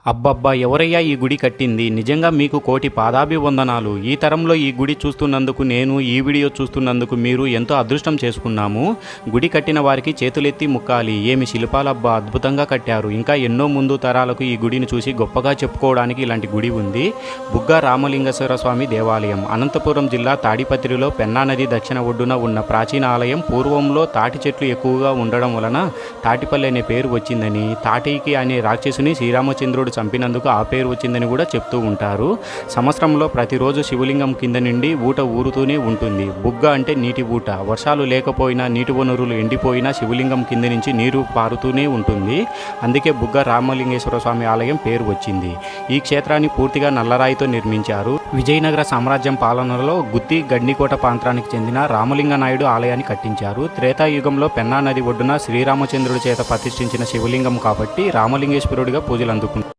అబ్బబ్బా! ఎవరయ్యా ఈ గుడి కట్టింది? నిజంగా మీకు కోటి పాదాభివందనాలు. ఈ తరంలో ఈ గుడి చూస్తున్నందుకు నేను, ఈ వీడియో చూస్తున్నందుకు మీరు ఎంతో అదృష్టం చేసుకున్నాము. గుడి కట్టిన వారికి చేతులెత్తి ముక్కాలి. ఏమి శిల్పాలబ్బా! అద్భుతంగా కట్టారు. ఇంకా ఎన్నో ముందు తరాలకు ఈ గుడిని చూసి గొప్పగా చెప్పుకోవడానికి ఇలాంటి గుడి ఉంది. బుగ్గ రామలింగేశ్వర స్వామి దేవాలయం అనంతపురం జిల్లా తాడిపత్రిలో పెన్నా నది దక్షిణ ఒడ్డున ఉన్న ప్రాచీన ఆలయం. పూర్వంలో తాటి చెట్లు ఎక్కువగా ఉండడం వలన తాటిపల్లి అనే పేరు వచ్చిందని, తాటికి అనే రాక్షసుని శ్రీరామచంద్రుడు చంపినందుకు ఆ పేరు వచ్చిందని కూడా చెప్తూ ఉంటారు. సంవత్సరంలో ప్రతిరోజు శివలింగం కింద నుండి ఊట ఊరుతూనే ఉంటుంది. బుగ్గ అంటే నీటి ఊట. వర్షాలు లేకపోయినా, నీటి వనరులు ఎండిపోయినా శివలింగం కింద నుంచి నీరు పారుతూనే ఉంటుంది. అందుకే బుగ్గ రామలింగేశ్వర స్వామి ఆలయం పేరు వచ్చింది. ఈ క్షేత్రాన్ని పూర్తిగా నల్లరాయితో నిర్మించారు. విజయనగర సామ్రాజ్యం పాలనలో గుత్తి గడ్నికోట ప్రాంతానికి చెందిన రామలింగ నాయుడు ఆలయాన్ని కట్టించారు. త్రేతాయుగంలో పెన్నా నది ఒడ్డున శ్రీరామచంద్రుడి చేత ప్రతిష్ఠించిన శివలింగం కాబట్టి రామలింగేశ్వరుడిగా పూజలు అందుకుంటారు.